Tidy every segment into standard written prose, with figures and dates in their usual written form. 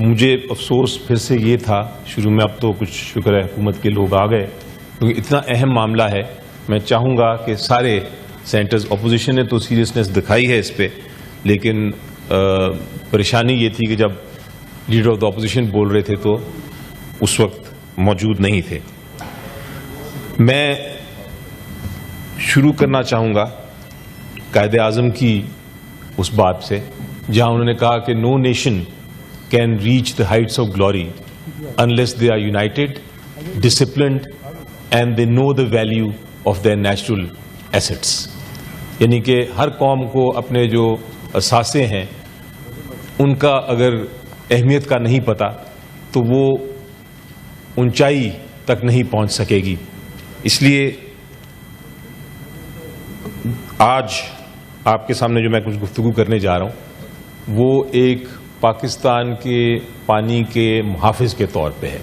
مجھے افسوس پھر سے یہ تھا شروع میں، اب تو کچھ شکر ہے حکومت کے لوگ آ گئے، کیونکہ اتنا اہم معاملہ ہے. میں چاہوں گا کہ سارے سینٹرز، اپوزیشن نے تو سیریسنس دکھائی ہے اس پہ، لیکن پریشانی یہ تھی کہ جب لیڈر آف دا اپوزیشن بول رہے تھے تو اس وقت موجود نہیں تھے. میں شروع کرنا چاہوں گا قائد اعظم کی اس بات سے جہاں انہوں نے کہا کہ no nation can reach the heights of glory unless they are united, disciplined and they know the value of their natural assets. یعنی کہ ہر قوم کو اپنے جو اثاثے ہیں ان کا اگر اہمیت کا نہیں پتہ تو وہ اونچائی تک نہیں پہنچ سکے گی. اس لیے آج آپ کے سامنے جو میں کچھ گفتگو کرنے جا رہا ہوں وہ ایک پاکستان کے پانی کے محافظ کے طور پہ ہے.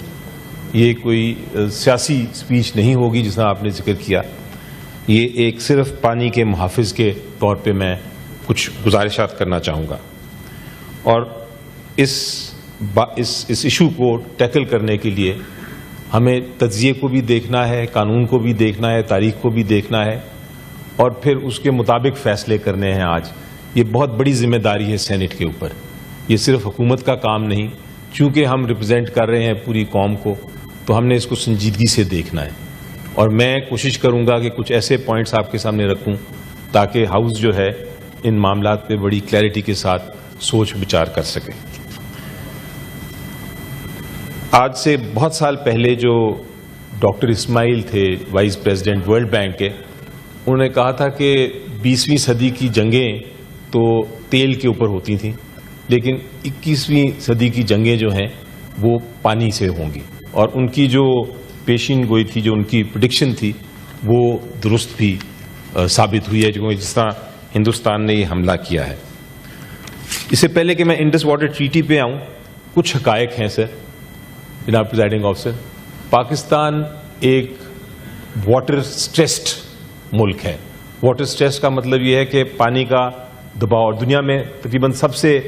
یہ کوئی سیاسی سپیچ نہیں ہوگی جس طرح آپ نے ذکر کیا، یہ ایک صرف پانی کے محافظ کے طور پہ میں کچھ گزارشات کرنا چاہوں گا. اور اس ایشو کو ٹیکل کرنے کے لیے ہمیں تجزیے کو بھی دیکھنا ہے، قانون کو بھی دیکھنا ہے، تاریخ کو بھی دیکھنا ہے اور پھر اس کے مطابق فیصلے کرنے ہیں. آج یہ بہت بڑی ذمہ داری ہے سینٹ کے اوپر، یہ صرف حکومت کا کام نہیں. چونکہ ہم ریپرزینٹ کر رہے ہیں پوری قوم کو تو ہم نے اس کو سنجیدگی سے دیکھنا ہے. اور میں کوشش کروں گا کہ کچھ ایسے پوائنٹس آپ کے سامنے رکھوں تاکہ ہاؤس جو ہے ان معاملات پہ بڑی کلیئرٹی کے ساتھ سوچ بچار کر سکے. آج سے بہت سال پہلے جو ڈاکٹر اسماعیل تھے وائس پریزیڈنٹ ورلڈ بینک کے، انہوں نے کہا تھا کہ 20ویں صدی کی جنگیں تو تیل کے اوپر ہوتی تھیں لیکن 21ویں صدی کی جنگیں جو ہیں وہ پانی سے ہوں گی. اور ان کی جو پیشین گوئی تھی، جو ان کی پریڈکشن تھی، وہ درست بھی ثابت ہوئی ہے جس طرح ہندوستان نے یہ حملہ کیا ہے. اس سے پہلے کہ میں انڈس واٹر ٹریٹی پہ آؤں، کچھ حقائق ہیں سر جناب پریزائڈنگ آفیسر. پاکستان ایک واٹر سٹریسڈ ملک ہے. واٹر سٹریس کا مطلب یہ ہے کہ پانی کا دباؤ، اور دنیا میں تقریباً سب سے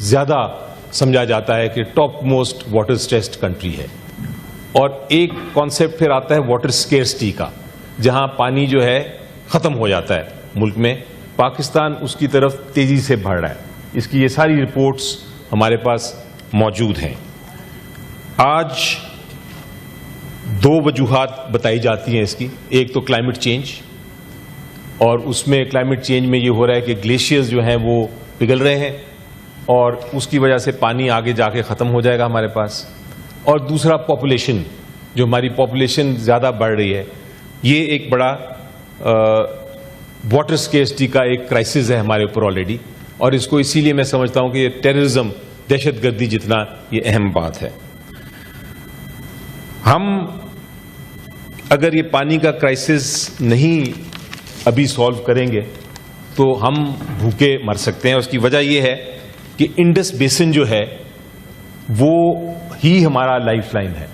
زیادہ سمجھا جاتا ہے کہ ٹاپ موسٹ واٹر سٹریسڈ کنٹری ہے. اور ایک کانسیپٹ پھر آتا ہے واٹر سکیرسٹی کا، جہاں پانی جو ہے ختم ہو جاتا ہے ملک میں. پاکستان اس کی طرف تیزی سے بڑھ رہا ہے. اس کی یہ ساری رپورٹس ہمارے پاس موجود ہیں. آج دو وجوہات بتائی جاتی ہیں اس کی. ایک تو کلائمیٹ چینج، اور اس میں کلائمیٹ چینج میں یہ ہو رہا ہے کہ گلیشیئرز جو ہیں وہ پگھل رہے ہیں اور اس کی وجہ سے پانی آگے جا کے ختم ہو جائے گا ہمارے پاس. اور دوسرا پاپولیشن، جو ہماری پاپولیشن زیادہ بڑھ رہی ہے، یہ ایک بڑا واٹر سکیرسٹی کا ایک کرائسس ہے ہمارے اوپر آلریڈی. اور اس کو اسی لیے میں سمجھتا ہوں کہ یہ ٹیررزم، دہشت گردی جتنا یہ اہم بات ہے. ہم اگر یہ پانی کا کرائسس نہیں ابھی سالو کریں گے تو ہم بھوکے مر سکتے ہیں. اس کی وجہ یہ ہے کہ انڈس بیسن جو ہے وہ ہی ہمارا لائف لائن ہے.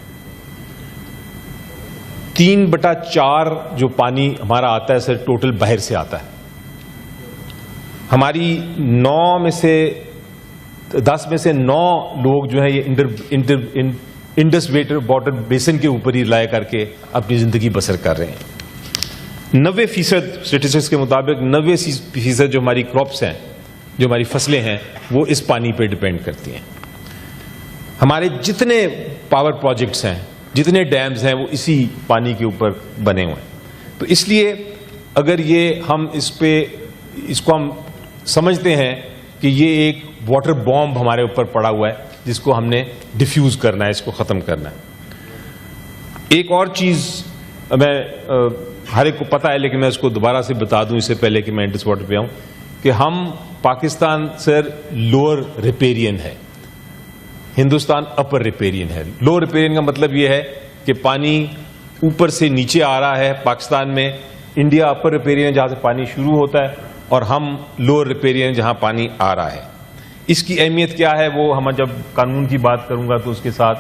3/4 جو پانی ہمارا آتا ہے سر ٹوٹل باہر سے آتا ہے. ہماری 9 میں سے 10 میں سے 9 لوگ جو ہیں یہ انڈس واٹر بیسن کے اوپر ہی رائے کر کے اپنی زندگی بسر کر رہے ہیں. 90% اسٹیٹسٹکس کے مطابق 90% جو ہماری کراپس ہیں، جو ہماری فصلیں ہیں، وہ اس پانی پہ ڈیپینڈ کرتی ہیں. ہمارے جتنے پاور پروجیکٹس ہیں، جتنے ڈیمز ہیں، وہ اسی پانی کے اوپر بنے ہوئے ہیں. تو اس لیے اگر یہ ہم اس کو ہم سمجھتے ہیں کہ یہ ایک واٹر بامب ہمارے اوپر پڑا ہوا ہے جس کو ہم نے ڈیفیوز کرنا ہے، اس کو ختم کرنا ہے. ایک اور چیز میں ہر ایک کو پتا ہے لیکن میں اس کو دوبارہ سے بتا دوں اس سے پہلے کہ میں انڈس واٹر پہ آؤں، کہ ہم پاکستان سر لوور ریپیرین ہے، ہندوستان اپر ریپیرین ہے. لوور ریپیرین کا مطلب یہ ہے کہ پانی اوپر سے نیچے آ رہا ہے پاکستان میں. انڈیا اپر ریپیرین جہاں سے پانی شروع ہوتا ہے اور ہم لوور ریپیرین جہاں پانی آ رہا ہے. اس کی اہمیت کیا ہے وہ ہم جب قانون کی بات کروں گا تو اس کے ساتھ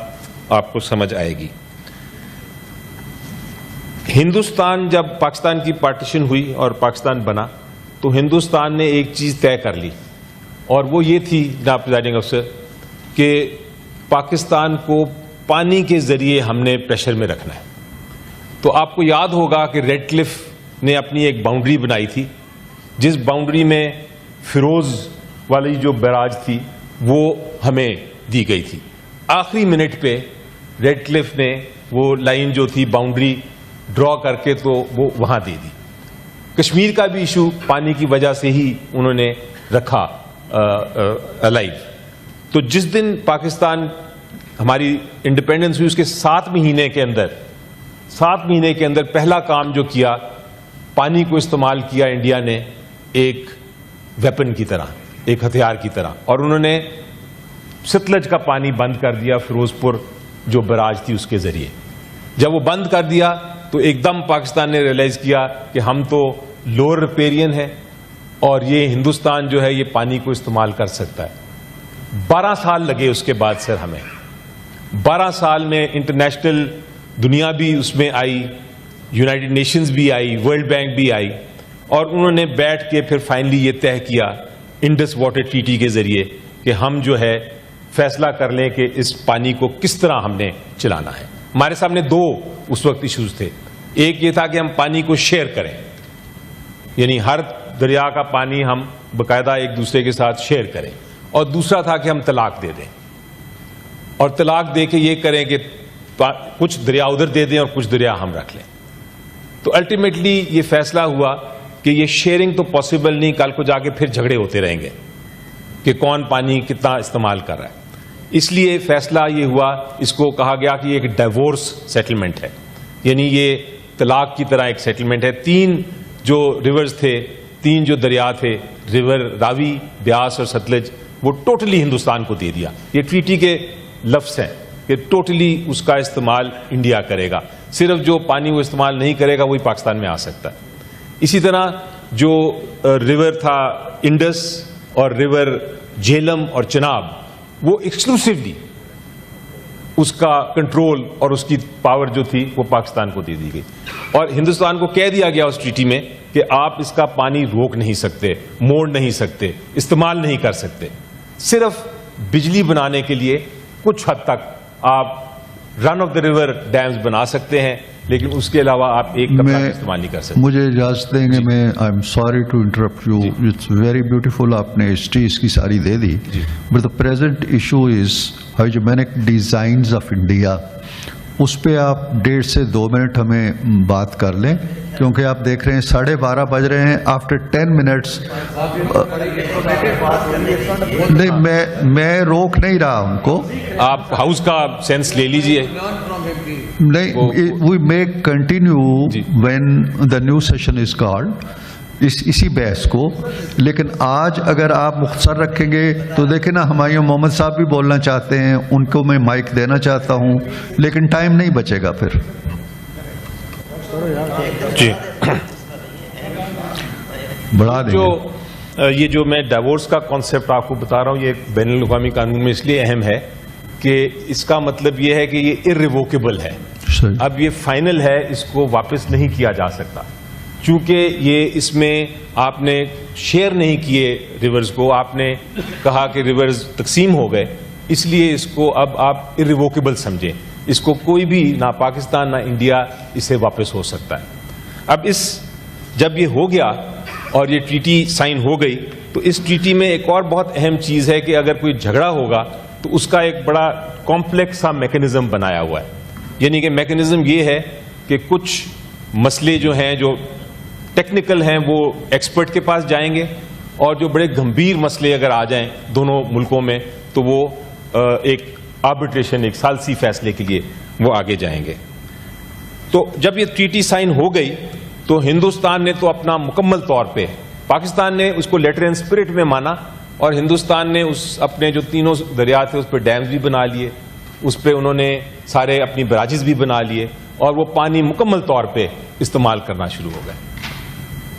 آپ کو سمجھ آئے گی. ہندوستان جب پاکستان کی پارٹیشن ہوئی اور پاکستان بنا تو ہندوستان نے ایک چیز طے کر لی اور وہ یہ تھی جناب پریزائڈنگ افسر کہ پاکستان کو پانی کے ذریعے ہم نے پریشر میں رکھنا ہے. تو آپ کو یاد ہوگا کہ ریڈ کلف نے اپنی ایک باؤنڈری بنائی تھی, جس باؤنڈری میں فیروز والی جو بیراج تھی وہ ہمیں دی گئی تھی. آخری منٹ پہ ریڈ کلف نے وہ لائن جو تھی باؤنڈری ڈرا کر کے تو وہ وہاں دے دی. کشمیر کا بھی ایشو پانی کی وجہ سے ہی انہوں نے رکھا الائیو. تو جس دن پاکستان ہماری انڈیپینڈنس ہوئی اس کے 7 مہینے کے اندر پہلا کام جو کیا, پانی کو استعمال کیا انڈیا نے ایک ویپن کی طرح, ایک ہتھیار کی طرح, اور انہوں نے ستلج کا پانی بند کر دیا فیروز پور جو بیراج تھی اس کے ذریعے. جب وہ بند کر دیا تو ایک دم پاکستان نے ریئلائز کیا کہ ہم تو لوور ریپیرین ہیں اور یہ ہندوستان جو ہے یہ پانی کو استعمال کر سکتا ہے. 12 سال لگے اس کے بعد سر ہمیں. 12 سال میں انٹرنیشنل دنیا بھی اس میں آئی, یونائٹڈ نیشنز بھی آئی, ورلڈ بینک بھی آئی, اور انہوں نے بیٹھ کے پھر فائنلی یہ طے کیا انڈس واٹر ٹریٹی کے ذریعے کہ ہم جو ہے فیصلہ کر لیں کہ اس پانی کو کس طرح ہم نے چلانا ہے. ہمارے سامنے 2 اس وقت ایشوز تھے. ایک یہ تھا کہ ہم پانی کو شیئر کریں, یعنی ہر دریا کا پانی ہم باقاعدہ ایک دوسرے کے ساتھ شیئر کریں, اور دوسرا تھا کہ ہم طلاق دے دیں, اور طلاق دے کے یہ کریں کہ کچھ دریا ادھر دے دیں اور کچھ دریا ہم رکھ لیں. تو الٹیمیٹلی یہ فیصلہ ہوا کہ یہ شیئرنگ تو پاسبل نہیں, کل کو جا کے پھر جھگڑے ہوتے رہیں گے کہ کون پانی کتنا استعمال کر رہا ہے. اس لیے فیصلہ یہ ہوا, اس کو کہا گیا کہ یہ ایک ڈائیورس سیٹلمنٹ ہے, یعنی یہ طلاق کی طرح ایک سیٹلمنٹ ہے. 3 جو ریورز تھے, 3 جو دریا تھے, ریور راوی, بیاس اور ستلج, وہ ٹوٹلی ہندوستان کو دے دیا. یہ ٹریٹی کے لفظ ہیں کہ ٹوٹلی اس کا استعمال انڈیا کرے گا, صرف جو پانی وہ استعمال نہیں کرے گا وہی پاکستان میں آ سکتا ہے. اسی طرح جو ریور تھا انڈس اور ریور جہلم اور چناب, وہ ایکسکلوسیولی اس کا کنٹرول اور اس کی پاور جو تھی وہ پاکستان کو دے دی گئی, اور ہندوستان کو کہہ دیا گیا اس ٹریٹی میں کہ آپ اس کا پانی روک نہیں سکتے, موڑ نہیں سکتے, استعمال نہیں کر سکتے. صرف بجلی بنانے کے لیے کچھ حد تک آپ رن آف دا ریور ڈیمز بنا سکتے ہیں, لیکن اس کے علاوہ آپ ایک قطرہ استعمال نہیں کر سکتے. مجھے اجازت دیں گے, میں I am sorry to interrupt you, it's very beautiful, آپ نے ہسٹری اس کی ساری دے دی, but the present issue is hegemonic designs of India. اس پہ آپ 1.5 سے 2 منٹ ہمیں بات کر لیں, کیونکہ آپ دیکھ رہے ہیں 12:30 بج رہے ہیں. آفٹر 10 منٹس نہیں, میں روک نہیں رہا ان کو, آپ ہاؤس کا سینس لے لیجئے. نہیں, وی may continue when the new session is called, اسی بحث کو. لیکن آج اگر آپ مختصر رکھیں گے تو دیکھیں نا, ہمایوں محمد صاحب بھی بولنا چاہتے ہیں, ان کو میں مائک دینا چاہتا ہوں, لیکن ٹائم نہیں بچے گا پھر. جی, بڑھا دیں جو یہ جو میں ڈائیورس کا کانسیپٹ آپ کو بتا رہا ہوں, یہ بین الاقوامی قانون میں اس لیے اہم ہے کہ اس کا مطلب یہ ہے کہ یہ irrevocable ہے. اب یہ فائنل ہے, اس کو واپس نہیں کیا جا سکتا, چونکہ یہ اس میں آپ نے شیئر نہیں کیے ریورز کو, آپ نے کہا کہ ریورز تقسیم ہو گئے, اس لیے اس کو اب آپ irrevocable سمجھیں. اس کو کوئی بھی, نہ پاکستان نہ انڈیا, اسے واپس ہو سکتا ہے. اب جب یہ ہو گیا اور یہ ٹریٹی سائن ہو گئی, تو اس ٹریٹی میں ایک اور بہت اہم چیز ہے کہ اگر کوئی جھگڑا ہوگا تو اس کا ایک بڑا کمپلیکس سا میکینزم بنایا ہوا ہے. یعنی کہ میکینزم یہ ہے کہ کچھ مسئلے جو ہیں جو ٹیکنیکل ہیں وہ ایکسپرٹ کے پاس جائیں گے, اور جو بڑے گمبھیر مسئلے اگر آ جائیں دونوں ملکوں میں تو وہ ایک آربیٹریشن, ایک ثالثی فیصلے کے لیے وہ آگے جائیں گے. تو جب یہ ٹریٹی سائن ہو گئی تو ہندوستان نے تو اپنا مکمل طور پہ, پاکستان نے اس کو لیٹر اینڈ اسپرٹ میں مانا, اور ہندوستان نے اس اپنے جو 3 دریا تھے اس پہ ڈیمز بھی بنا لیے, اس پہ انہوں نے سارے اپنی براجز بھی بنا لیے, اور وہ پانی مکمل طور پہ استعمال کرنا شروع ہو گئے.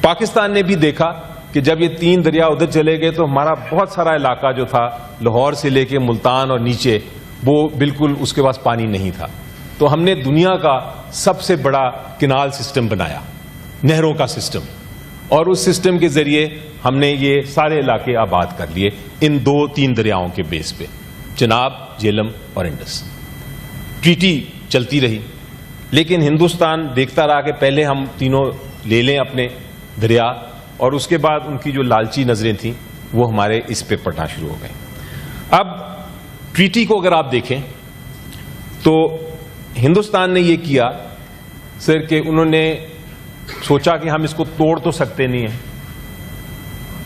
پاکستان نے بھی دیکھا کہ جب یہ 3 دریا ادھر چلے گئے تو ہمارا بہت سارا علاقہ جو تھا لاہور سے لے کے ملتان اور نیچے, وہ بالکل اس کے پاس پانی نہیں تھا. تو ہم نے دنیا کا سب سے بڑا کینال سسٹم بنایا, نہروں کا سسٹم, اور اس سسٹم کے ذریعے ہم نے یہ سارے علاقے آباد کر لیے ان 2-3 دریاؤں کے بیس پہ. چناب، جہلم اور انڈس. ٹریٹی چلتی رہی، لیکن ہندوستان دیکھتا رہا کہ پہلے ہم تینوں لے لیں اپنے دریا، اور اس کے بعد ان کی جو لالچی نظریں تھیں وہ ہمارے اس پہ پڑنا شروع ہو گئیں. اب ٹریٹی کو اگر آپ دیکھیں تو ہندوستان نے یہ کیا سر کہ انہوں نے سوچا کہ ہم اس کو توڑ تو سکتے نہیں ہیں،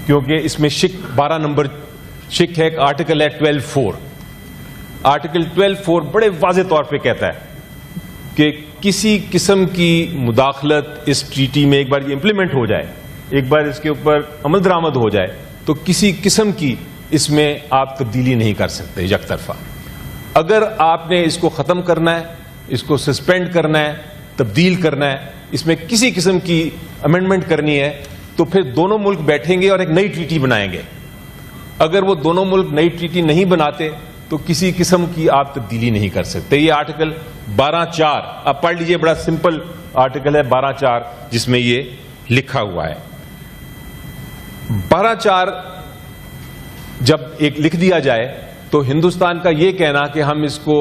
کیونکہ اس میں 12 نمبر شک ہے، ایک آرٹیکل ہے 12(4). آرٹیکل 12(4) بڑے واضح طور پہ کہتا ہے کہ کسی قسم کی مداخلت اس ٹریٹی میں ایک بار یہ امپلیمنٹ ہو جائے، ایک بار اس کے اوپر عمل درآمد ہو جائے، تو کسی قسم کی اس میں آپ تبدیلی نہیں کر سکتے یک طرفہ. اگر آپ نے اس کو ختم کرنا ہے، اس کو سسپینڈ کرنا ہے، تبدیل کرنا ہے، اس میں کسی قسم کی امینڈمنٹ کرنی ہے، تو پھر دونوں ملک بیٹھیں گے اور ایک نئی ٹریٹی بنائیں گے. اگر وہ دونوں ملک نئی ٹریٹی نہیں بناتے تو کسی قسم کی آپ تبدیلی نہیں کر سکتے. یہ آرٹیکل 12(4) آپ پڑھ لیجئے، بڑا سمپل آرٹیکل ہے 12(4) جس میں یہ لکھا ہوا ہے. 12(4) جب ایک لکھ دیا جائے تو ہندوستان کا یہ کہنا کہ ہم اس کو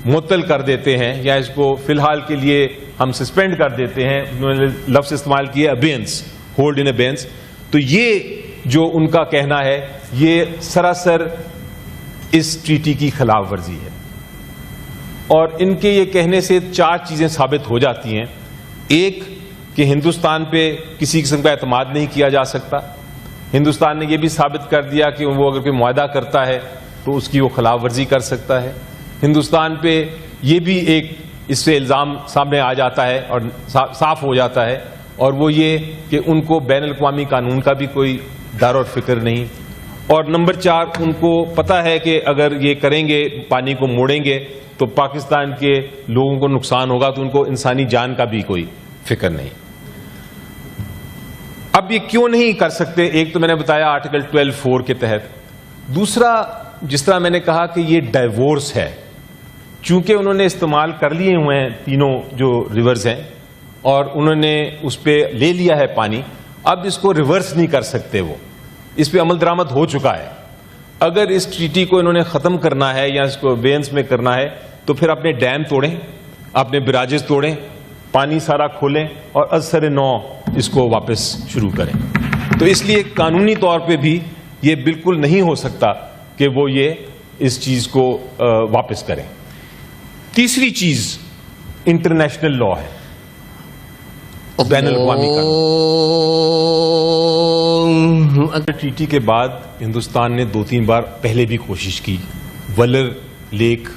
معطل کر دیتے ہیں یا اس کو فی الحال کے لیے ہم سسپینڈ کر دیتے ہیں، انہوں نے لفظ استعمال کیا ابینس، ہولڈ ان ابینس، تو یہ جو ان کا کہنا ہے یہ سراسر اس ٹریٹی کی خلاف ورزی ہے. اور ان کے یہ کہنے سے 4 چیزیں ثابت ہو جاتی ہیں. ایک کہ ہندوستان پہ کسی قسم کا اعتماد نہیں کیا جا سکتا. ہندوستان نے یہ بھی ثابت کر دیا کہ وہ اگر کوئی معاہدہ کرتا ہے تو اس کی وہ خلاف ورزی کر سکتا ہے. ہندوستان پہ یہ بھی ایک اس سے الزام سامنے آ جاتا ہے اور صاف ہو جاتا ہے، اور وہ یہ کہ ان کو بین الاقوامی قانون کا بھی کوئی دار اور فکر نہیں. اور نمبر 4، ان کو پتا ہے کہ اگر یہ کریں گے، پانی کو موڑیں گے تو پاکستان کے لوگوں کو نقصان ہوگا، تو ان کو انسانی جان کا بھی کوئی فکر نہیں. اب یہ کیوں نہیں کر سکتے؟ ایک تو میں نے بتایا آرٹیکل 12(4) کے تحت. دوسرا، جس طرح میں نے کہا کہ یہ ڈائیورس ہے، چونکہ انہوں نے استعمال کر لیے ہوئے ہیں تینوں جو ریورز ہیں اور انہوں نے اس پہ لے لیا ہے پانی، اب اس کو ریورس نہیں کر سکتے. وہ اس پہ عمل درآمد ہو چکا ہے. اگر اس ٹریٹی کو انہوں نے ختم کرنا ہے یا اس کو وینس میں کرنا ہے تو پھر اپنے ڈیم توڑیں، اپنے براجز توڑیں، پانی سارا کھولیں اور از سر نو اس کو واپس شروع کریں. تو اس لیے قانونی طور پہ بھی یہ بالکل نہیں ہو سکتا کہ وہ یہ اس چیز کو واپس کریں. تیسری چیز انٹرنیشنل لا ہے، بین الاقوامی قانون. ٹریٹی کے بعد ہندوستان نے 2-3 بار پہلے بھی کوشش کی. ولر لیک،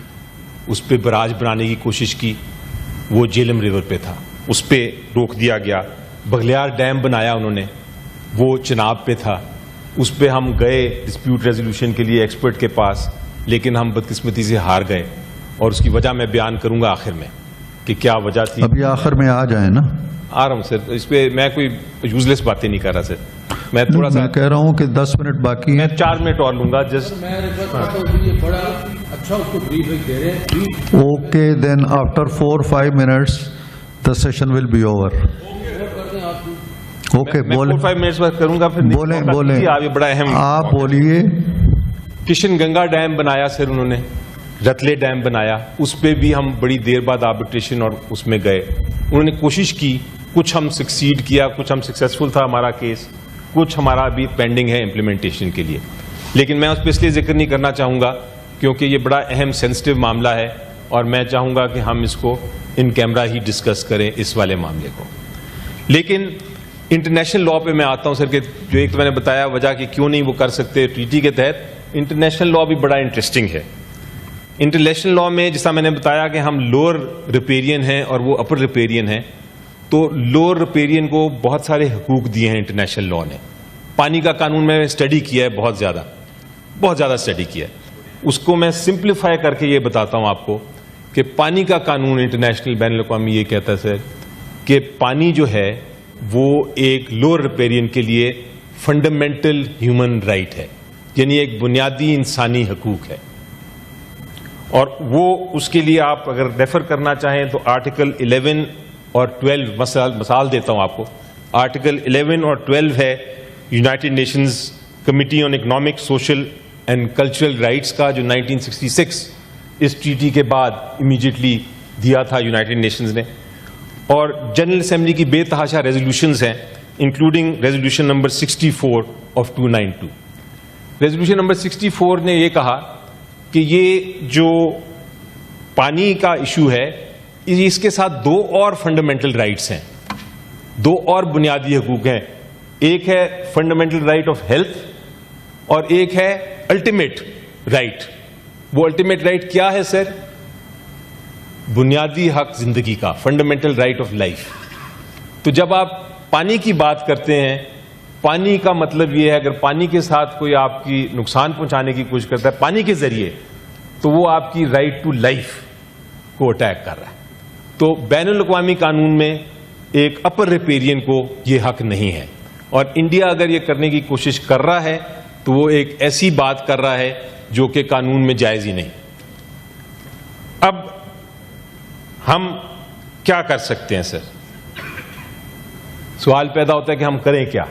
اس پہ براج بنانے کی کوشش کی، وہ جہلم ریور پہ تھا، اس پہ روک دیا گیا. بغلیار ڈیم بنایا انہوں نے، وہ چناب پہ تھا، اس پہ ہم گئے ڈسپیوٹ ریزولوشن کے لیے ایکسپرٹ کے پاس، لیکن ہم بدقسمتی سے ہار گئے، اور اس کی وجہ میں بیان کروں گا آخر میں کہ کیا وجہ تھی. ابھی آخر میں آ جائیں نا. آ رہا ہوں سر، اس پہ میں کوئی یوز لیس باتیں نہیں کر رہا سر. میں تھوڑا سا کہہ رہا ہوں کہ 10 منٹ باقی میں ہیں. 4 منٹ اور لوں گا. جسٹ بڑا اچھا اس کو بریف دے رہے ہیں. Okay then after 4-5 minutes the session will be over. Okay میں بولیں 4-5 منٹس بعد کروں گا. پھر بولیں آپ یہ بڑا اہم آپ بولیے. کشن گنگا ڈیم بنایا سر انہوں نے، رتلے ڈیم بنایا، اس پہ بھی ہم بڑی دیر بعد آربیٹریشن اور اس میں گئے. انہوں نے کوشش کی، کچھ ہم سکسیڈ کیا، کچھ ہم سکسیسفل تھا ہمارا کیس، کچھ ہمارا ابھی پینڈنگ ہے امپلیمنٹیشن کے لیے. لیکن میں اس پہ اس لیے ذکر نہیں کرنا چاہوں گا کیونکہ یہ بڑا اہم سینسٹیو معاملہ ہے، اور میں چاہوں گا کہ ہم اس کو ان کیمرہ ہی ڈسکس کریں اس والے معاملے کو. لیکن انٹرنیشنل لا پہ میں آتا ہوں سر، کہ جو ایک تو میں نے بتایا وجہ کہ کیوں نہیں وہ کر سکتے ٹریٹی کے تحت. انٹرنیشنل لا بھی بڑا انٹرسٹنگ ہے. انٹرنیشنل لا میں جیسا میں نے بتایا کہ ہم لوور ریپیرین ہیں اور وہ اپر ریپیرین ہیں، تو لوور ریپیرین کو بہت سارے حقوق دیے ہیں انٹرنیشنل لا نے. پانی کا قانون میں اسٹڈی کیا ہے، بہت زیادہ اسٹڈی کیا ہے. اس کو میں سمپلیفائی کر کے یہ بتاتا ہوں آپ کو کہ پانی کا قانون انٹرنیشنل بین الاقوامی یہ کہتا ہے سر کہ پانی جو ہے وہ ایک لوور ریپیرین کے لیے فنڈامنٹل ہیومن رائٹ ہے، یعنی ایک بنیادی انسانی حقوق ہے. اور وہ اس کے لیے آپ اگر ریفر کرنا چاہیں تو آرٹیکل 11 اور 12 مثال دیتا ہوں آپ کو. آرٹیکل 11 اور 12 ہے United nations committee on economic, social and cultural rights کا جو 1966 اس ٹریٹی کے بعد امیڈیٹلی دیا تھا یونائٹڈ نیشنز نے, اور جنرل اسمبلی کی بے تحاشا ریزولوشنز ہیں, including resolution number 64 of 292. Resolution number 64 نے یہ کہا کہ یہ جو پانی کا ایشو ہے اس کے ساتھ دو اور فنڈامنٹل رائٹس ہیں, دو اور بنیادی حقوق ہیں. ایک ہے فنڈامنٹل رائٹ آف ہیلتھ اور ایک ہے الٹیمیٹ رائٹ. وہ الٹیمیٹ رائٹ کیا ہے سر؟ بنیادی حق زندگی کا, فنڈامنٹل رائٹ آف لائف. تو جب آپ پانی کی بات کرتے ہیں, پانی کا مطلب یہ ہے اگر پانی کے ساتھ کوئی آپ کی نقصان پہنچانے کی کوشش کرتا ہے پانی کے ذریعے, تو وہ آپ کی رائٹ ٹو لائف کو اٹیک کر رہا ہے. تو بین الاقوامی قانون میں ایک اپر ریپیرین کو یہ حق نہیں ہے, اور انڈیا اگر یہ کرنے کی کوشش کر رہا ہے تو وہ ایک ایسی بات کر رہا ہے جو کہ قانون میں جائز ہی نہیں. اب ہم کیا کر سکتے ہیں سر؟ سوال پیدا ہوتا ہے کہ ہم کریں کیا.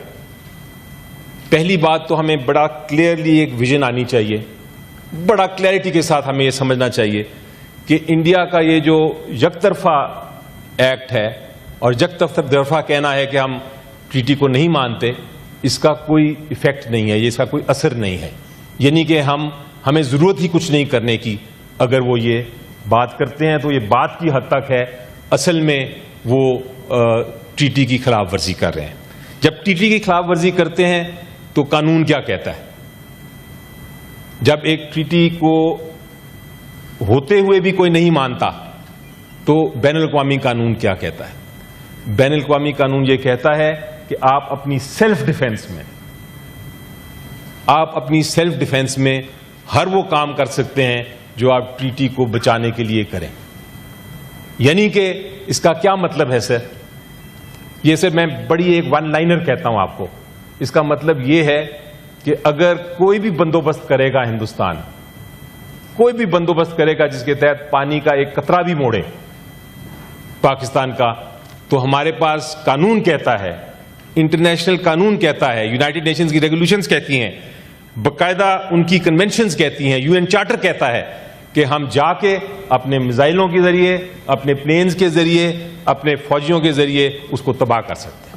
پہلی بات تو ہمیں بڑا کلیئرلی ایک ویژن آنی چاہیے, بڑا کلیئرٹی کے ساتھ ہمیں یہ سمجھنا چاہیے کہ انڈیا کا یہ جو یک طرفہ ایکٹ ہے اور یک طرفہ کہنا ہے کہ ہم ٹریٹی کو نہیں مانتے, اس کا کوئی ایفیکٹ نہیں ہے, اس کا کوئی اثر نہیں ہے. یعنی کہ ہمیں ضرورت ہی کچھ نہیں کرنے کی. اگر وہ یہ بات کرتے ہیں تو یہ بات کی حد تک ہے, اصل میں وہ ٹریٹی کی خلاف ورزی کر رہے ہیں. جب ٹریٹی کی خلاف ورزی کرتے ہیں تو قانون کیا کہتا ہے؟ جب ایک ٹریٹی کو ہوتے ہوئے بھی کوئی نہیں مانتا تو بین الاقوامی قانون کیا کہتا ہے؟ بین الاقوامی قانون یہ کہتا ہے کہ آپ اپنی سیلف ڈیفense میں ہر وہ کام کر سکتے ہیں جو آپ ٹریٹی کو بچانے کے لیے کریں. یعنی کہ اس کا کیا مطلب ہے سر؟ یہ سر میں بڑی ایک ون لائنر کہتا ہوں آپ کو. اس کا مطلب یہ ہے کہ اگر کوئی بھی بندوبست کرے گا ہندوستان, کوئی بھی بندوبست کرے گا جس کے تحت پانی کا ایک قطرہ بھی موڑے پاکستان کا, تو ہمارے پاس قانون کہتا ہے, انٹرنیشنل قانون کہتا ہے, یونائٹڈ نیشنز کی ریگولیشنز کہتی ہیں, باقاعدہ ان کی کنونشنز کہتی ہیں, UN چارٹر کہتا ہے کہ ہم جا کے اپنے میزائلوں کے ذریعے, اپنے پلینز کے ذریعے, اپنے فوجیوں کے ذریعے اس کو تباہ کر سکتے ہیں.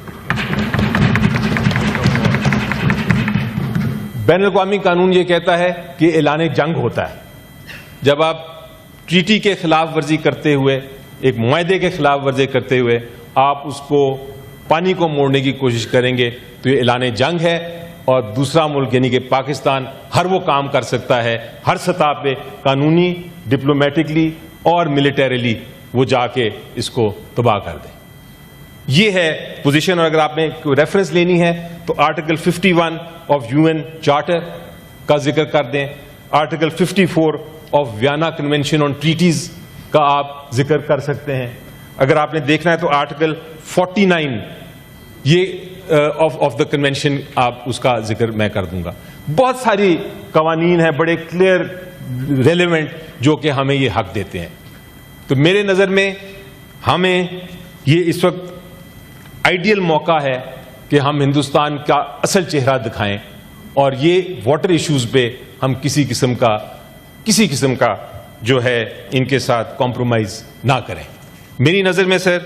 بین الاقوامی قانون یہ کہتا ہے کہ اعلان جنگ ہوتا ہے. جب آپ ٹریٹی کے خلاف ورزی کرتے ہوئے, ایک معاہدے کے خلاف ورزی کرتے ہوئے آپ اس کو پانی کو موڑنے کی کوشش کریں گے تو یہ اعلان جنگ ہے, اور دوسرا ملک یعنی کہ پاکستان ہر وہ کام کر سکتا ہے ہر سطح پہ, قانونی, ڈپلومیٹکلی اور ملٹریلی, وہ جا کے اس کو تباہ کر دیں. یہ ہے پوزیشن. اور اگر آپ نے کوئی ریفرنس لینی ہے تو آرٹیکل 51 آف UN چارٹر کا ذکر کر دیں, article 54 of Vienna convention on treaties کا آپ ذکر کر سکتے ہیں. اگر آپ نے دیکھنا ہے تو آرٹیکل 49 یہ آف دا کنونشن, آپ اس کا ذکر میں کر دوں گا. بہت ساری قوانین ہیں بڑے کلیئر ریلیونٹ جو کہ ہمیں یہ حق دیتے ہیں. تو میرے نظر میں ہمیں یہ اس وقت آئیڈیل موقع ہے کہ ہم ہندوستان کا اصل چہرہ دکھائیں, اور یہ واٹر ایشوز پہ ہم کسی قسم کا جو ہے ان کے ساتھ کمپرومائز نہ کریں. میری نظر میں سر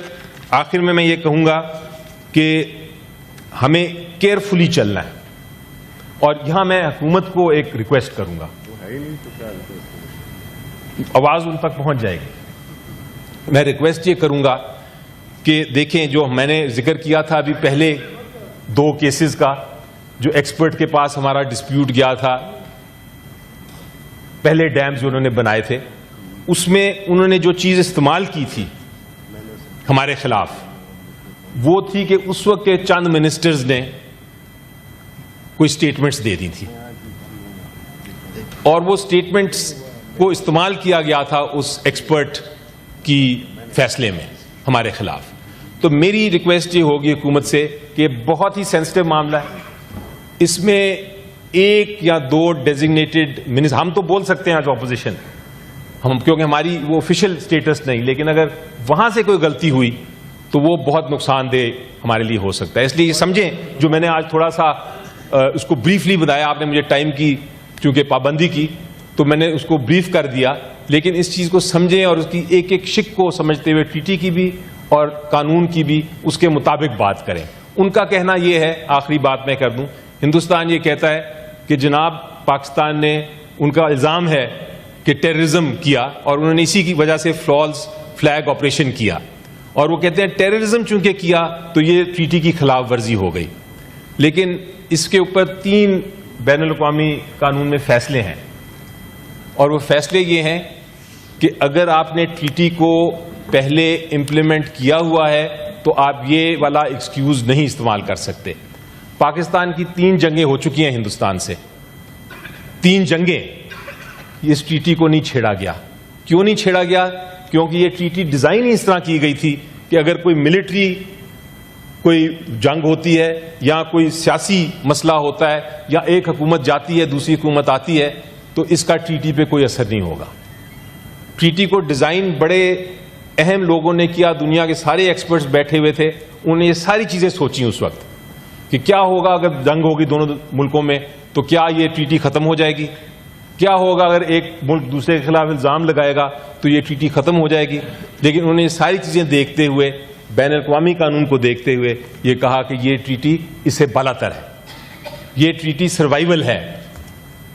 آخر میں یہ کہوں گا کہ ہمیں کیئرفلی چلنا ہے, اور یہاں میں حکومت کو ایک ریکویسٹ کروں گا, آواز ان تک پہنچ جائے گی. میں ریکویسٹ یہ کروں گا کہ دیکھیں جو میں نے ذکر کیا تھا ابھی پہلے 2 کیسز کا, جو ایکسپرٹ کے پاس ہمارا ڈسپیوٹ گیا تھا, پہلے ڈیمز جو انہوں نے بنائے تھے, اس میں انہوں نے جو چیز استعمال کی تھی ہمارے خلاف وہ تھی کہ اس وقت کے چند منسٹرز نے کوئی سٹیٹمنٹس دے دی تھی, اور وہ سٹیٹمنٹس کو استعمال کیا گیا تھا اس ایکسپرٹ کی فیصلے میں ہمارے خلاف. تو میری ریکویسٹ یہ ہوگی حکومت سے کہ بہت ہی سینسٹیو معاملہ ہے, اس میں 1 یا 2 ڈیزگنیٹڈ منسٹر, ہم تو بول سکتے ہیں جو اپوزیشن, ہم کیونکہ ہماری وہ آفیشیل سٹیٹس نہیں, لیکن اگر وہاں سے کوئی غلطی ہوئی تو وہ بہت نقصان دہ ہمارے لیے ہو سکتا ہے. اس لیے یہ سمجھیں جو میں نے آج تھوڑا سا اس کو بریفلی بتایا, آپ نے مجھے ٹائم کی چونکہ پابندی کی تو میں نے اس کو بریف کر دیا، لیکن اس چیز کو سمجھیں اور اس کی ایک ایک شق کو سمجھتے ہوئے ٹریٹی کی بھی اور قانون کی بھی اس کے مطابق بات کریں. ان کا کہنا یہ ہے، آخری بات میں کر دوں، ہندوستان یہ کہتا ہے کہ جناب پاکستان نے، ان کا الزام ہے کہ ٹیررزم کیا اور انہوں نے اسی کی وجہ سے فلیگ آپریشن کیا، اور وہ کہتے ہیں ٹیررزم چونکہ کیا تو یہ ٹریٹی کی خلاف ورزی ہو گئی. لیکن اس کے اوپر 3 بین الاقوامی قانون میں فیصلے ہیں، اور وہ فیصلے یہ ہیں کہ اگر آپ نے ٹریٹی کو پہلے امپلیمنٹ کیا ہوا ہے تو آپ یہ والا ایکسکیوز نہیں استعمال کر سکتے. پاکستان کی 3 جنگیں ہو چکی ہیں ہندوستان سے، 3 جنگیں، اس ٹریٹی کو نہیں چھیڑا گیا. کیوں نہیں چھیڑا گیا؟ کیونکہ یہ ٹریٹی ڈیزائن ہی اس طرح کی گئی تھی کہ اگر کوئی ملٹری کوئی جنگ ہوتی ہے یا کوئی سیاسی مسئلہ ہوتا ہے یا ایک حکومت جاتی ہے دوسری حکومت آتی ہے تو اس کا ٹریٹی پہ کوئی اثر نہیں ہوگا. ٹریٹی کو ڈیزائن بڑے اہم لوگوں نے کیا، دنیا کے سارے ایکسپرٹس بیٹھے ہوئے تھے، انہوں نے یہ ساری چیزیں سوچی اس وقت کہ کیا ہوگا اگر جنگ ہوگی دونوں ملکوں میں تو کیا یہ ٹریٹی ختم ہو جائے گی، کیا ہوگا اگر ایک ملک دوسرے کے خلاف الزام لگائے گا تو یہ ٹریٹی ختم ہو جائے گی. لیکن انہوں نے یہ ساری چیزیں دیکھتے ہوئے، بین الاقوامی قانون کو دیکھتے ہوئے یہ کہا کہ یہ ٹریٹی اس سے بالاتر ہے، یہ ٹریٹی سروائیول ہے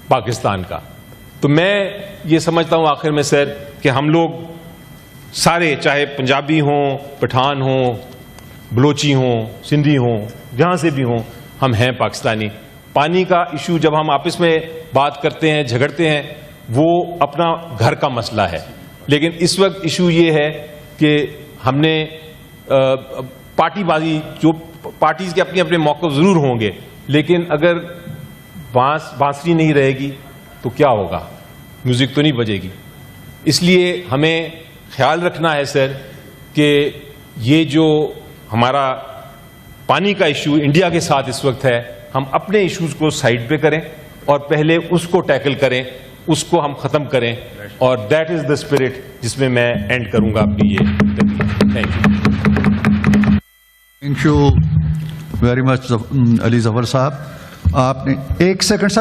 پاکستان کا. تو میں یہ سمجھتا ہوں آخر میں سر کہ ہم لوگ سارے، چاہے پنجابی ہوں، پٹھان ہوں، بلوچی ہوں، سندھی ہوں، جہاں سے بھی ہوں، ہم ہیں پاکستانی. پانی کا ایشو جب ہم آپس میں بات کرتے ہیں، جھگڑتے ہیں، وہ اپنا گھر کا مسئلہ ہے. لیکن اس وقت ایشو یہ ہے کہ ہم نے پارٹی بازی، جو پارٹیز کے اپنے اپنے موقف ضرور ہوں گے، لیکن اگر بانسری نہیں رہے گی تو کیا ہوگا، میوزک تو نہیں بجے گی. اس لیے ہمیں خیال رکھنا ہے سر کہ یہ جو ہمارا پانی کا ایشو انڈیا کے ساتھ اس وقت ہے، ہم اپنے ایشوز کو سائڈ پہ کریں اور پہلے اس کو ٹیکل کریں، اس کو ہم ختم کریں، اور دیٹ از دا اسپرٹ جس میں میں اینڈ کروں گا اپنی یہ تقریر. Thank you. Thank you very much Ali Zafar صاحب. آپ نے 1 سیکنڈ سر